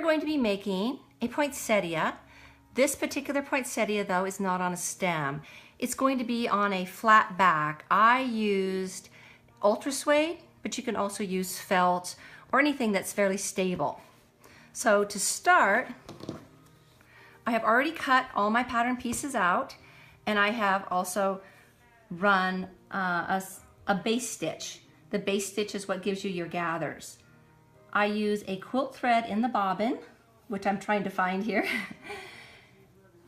going to be making a poinsettia. This particular poinsettia, though, is not on a stem. It's going to be on a flat back. I used ultra suede, but you can also use felt or anything that's fairly stable. So to start, I have already cut all my pattern pieces out, and I have also run a base stitch. The base stitch is what gives you your gathers. I use a quilt thread in the bobbin, which I'm trying to find here.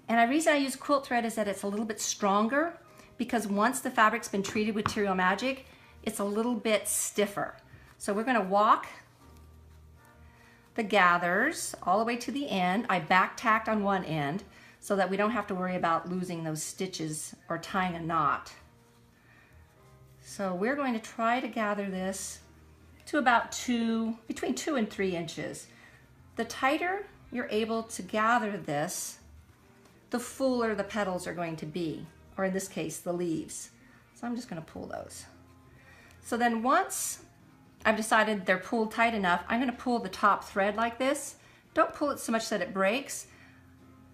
And the reason I use quilt thread is that it's a little bit stronger, because once the fabric's been treated with Terial Magic, it's a little bit stiffer. So we're going to walk the gathers all the way to the end. I back tacked on one end so that we don't have to worry about losing those stitches or tying a knot. So we're going to try to gather this to about between 2 and 3 inches. The tighter you're able to gather this, the fuller the petals are going to be, or in this case, the leaves. So I'm just going to pull those. So then once I've decided they're pulled tight enough, I'm going to pull the top thread like this. Don't pull it so much that it breaks,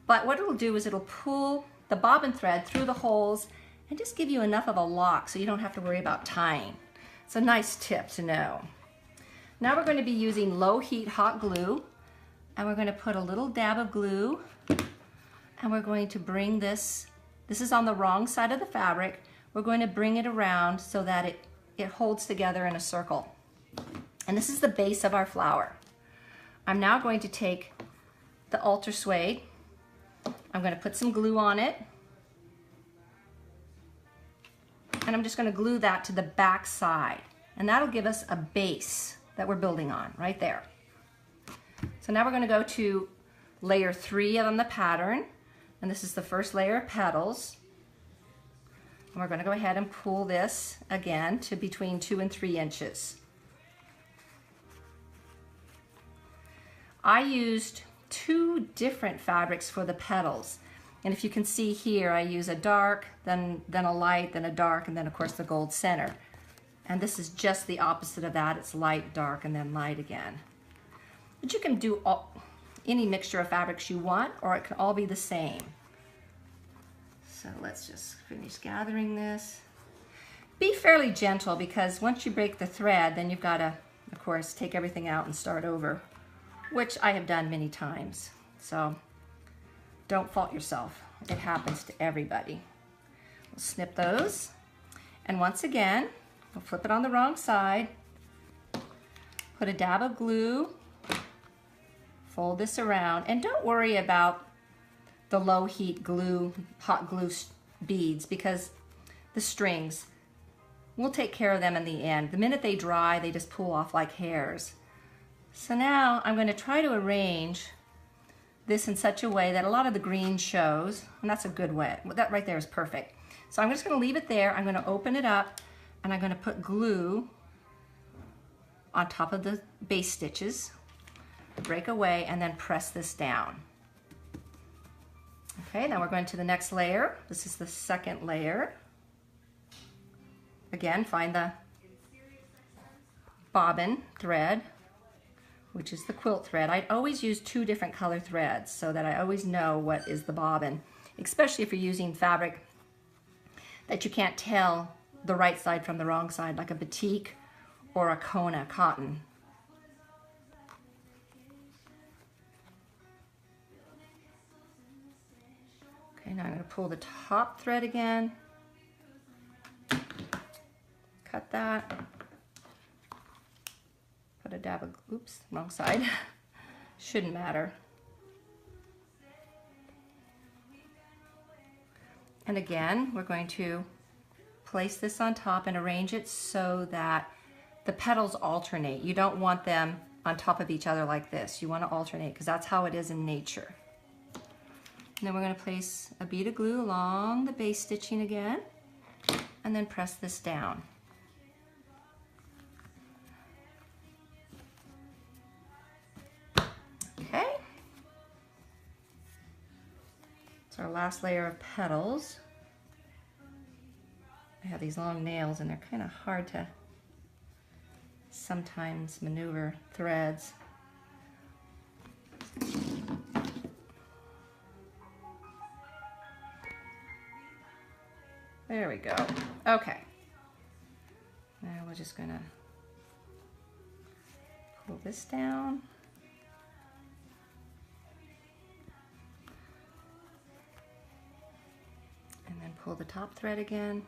but what it'll do is it'll pull the bobbin thread through the holes and just give you enough of a lock so you don't have to worry about tying. It's a nice tip to know. Now we're going to be using low heat hot glue, and we're going to put a little dab of glue, and we're going to bring this is on the wrong side of the fabric, we're going to bring it around so that it holds together in a circle. And this is the base of our flower. I'm now going to take the ultra suede, I'm going to put some glue on it, and I'm just going to glue that to the back side, and that'll give us a base that we're building on right there. So now we're going to go to layer 3 on the pattern, and this is the first layer of petals. And we're going to go ahead and pull this again to between 2 and 3 inches. I used 2 different fabrics for the petals, and if you can see here, I use a dark, then a light, then a dark, and then of course the gold center. And this is just the opposite of that. It's light, dark, and then light again. But you can do any mixture of fabrics you want, or it can all be the same. So let's just finish gathering this. Be fairly gentle, because once you break the thread, then you've got to, of course, take everything out and start over, which I have done many times. So don't fault yourself. It happens to everybody. We'll snip those, and once again, we'll flip it on the wrong side, put a dab of glue, fold this around, and don't worry about the low heat glue, hot glue beads, because the strings, we'll take care of them in the end. The minute they dry, they just pull off like hairs. So now I'm going to try to arrange this in such a way that a lot of the green shows, and that's a good way. That right there is perfect. So I'm just going to leave it there. I'm going to open it up, and I'm going to put glue on top of the base stitches, break away, and then press this down. Okay, now we're going to the next layer. This is the second layer. Again, find the bobbin thread, which is the quilt thread. I always use 2 different color threads so that I always know what is the bobbin, especially if you're using fabric that you can't tell the right side from the wrong side, like a batik or a Kona cotton. Okay, now I'm going to pull the top thread again, cut that, put a dab of, oops, wrong side, shouldn't matter. And again, we're going to place this on top and arrange it so that the petals alternate. You don't want them on top of each other like this. You want to alternate, because that's how it is in nature. And then we're going to place a bead of glue along the base stitching again, and then press this down. Okay. It's our last layer of petals. I have these long nails, and they're kind of hard to sometimes maneuver threads. There we go. Okay. Now we're just gonna pull this down. And then pull the top thread again.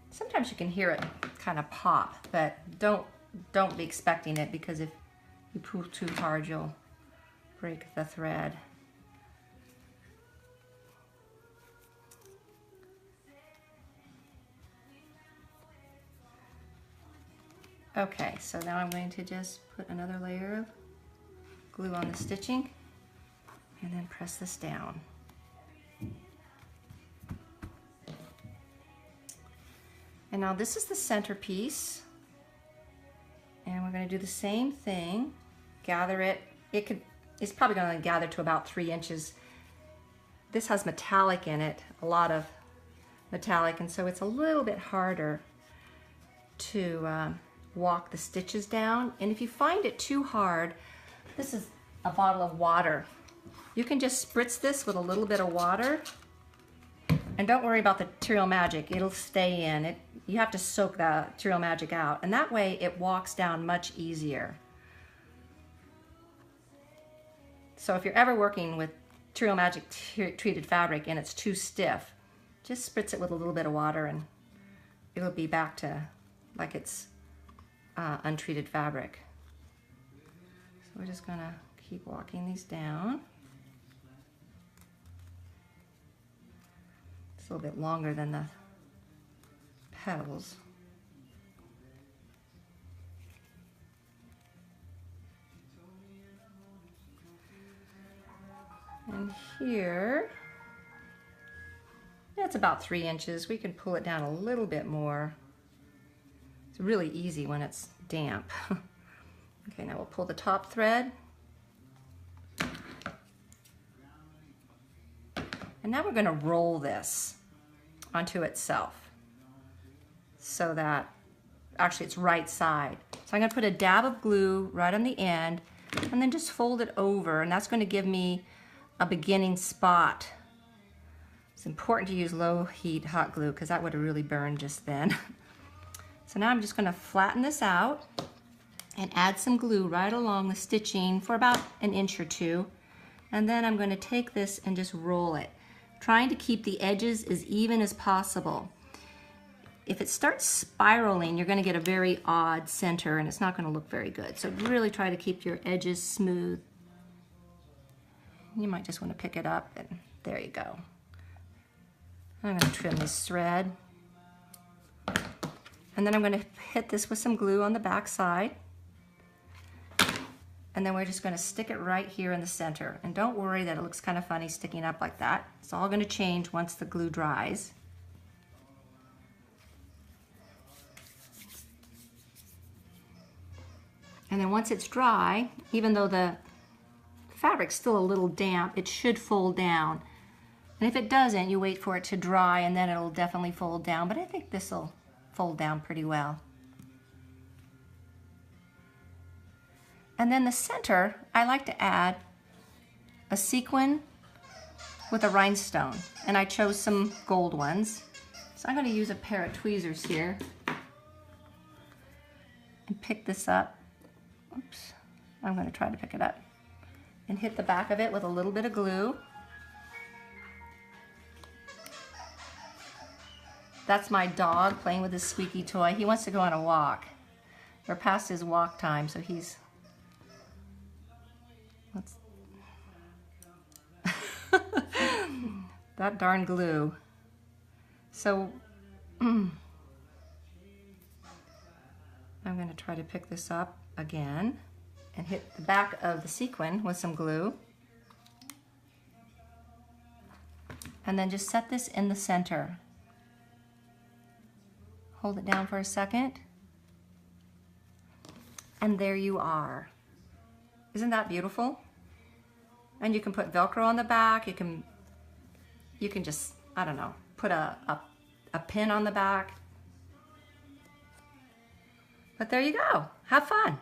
Sometimes you can hear it kind of pop, but don't be expecting it, because if you pull too hard, you'll break the thread. Okay, so now I'm going to just put another layer of glue on the stitching and then press this down. And now this is the centerpiece, and we're going to do the same thing. Gather it. It's probably going to gather to about 3 inches. This has metallic in it, a lot of metallic, and so it's a little bit harder to walk the stitches down. And if you find it too hard, this is a bottle of water. You can just spritz this with a little bit of water, and don't worry about the Terial Magic. It'll stay in. You have to soak the Terial Magic out, and that way it walks down much easier. So if you're ever working with Terial Magic treated fabric and it's too stiff, just spritz it with a little bit of water and it'll be back to like it's untreated fabric. So we're just gonna keep walking these down. It's a little bit longer than the petals. And here, it's about 3 inches. We can pull it down a little bit more. It's really easy when it's damp. Okay, now we'll pull the top thread. And now we're going to roll this onto itself so that actually it's right side. So I'm going to put a dab of glue right on the end and then just fold it over, and that's going to give me a beginning spot. It's important to use low heat hot glue because that would have really burned just then. So now I'm just going to flatten this out and add some glue right along the stitching for about 1 inch or 2. And then I'm going to take this and just roll it, trying to keep the edges as even as possible. If it starts spiraling, you're going to get a very odd center and it's not going to look very good. So really try to keep your edges smooth. You might just want to pick it up, and there you go. I'm going to trim this thread. And then I'm going to hit this with some glue on the back side. And then we're just going to stick it right here in the center. And don't worry that it looks kind of funny sticking up like that. It's all going to change once the glue dries. And then once it's dry, even though the fabric's still a little damp, it should fold down. And if it doesn't, you wait for it to dry and then it'll definitely fold down. But I think this will fold down pretty well. And then the center, I like to add a sequin with a rhinestone. And I chose some gold ones. So I'm going to use a pair of tweezers here and pick this up. Oops, I'm going to try to pick it up. And hit the back of it with a little bit of glue. That's my dog playing with his squeaky toy. He wants to go on a walk. We're past his walk time, so he's... that darn glue. So I'm going to try to pick this up again and hit the back of the sequin with some glue. And then just set this in the center. Hold it down for a second. And there you are. Isn't that beautiful? And you can put Velcro on the back. You can just, I don't know, put a pin on the back. But there you go. Have fun.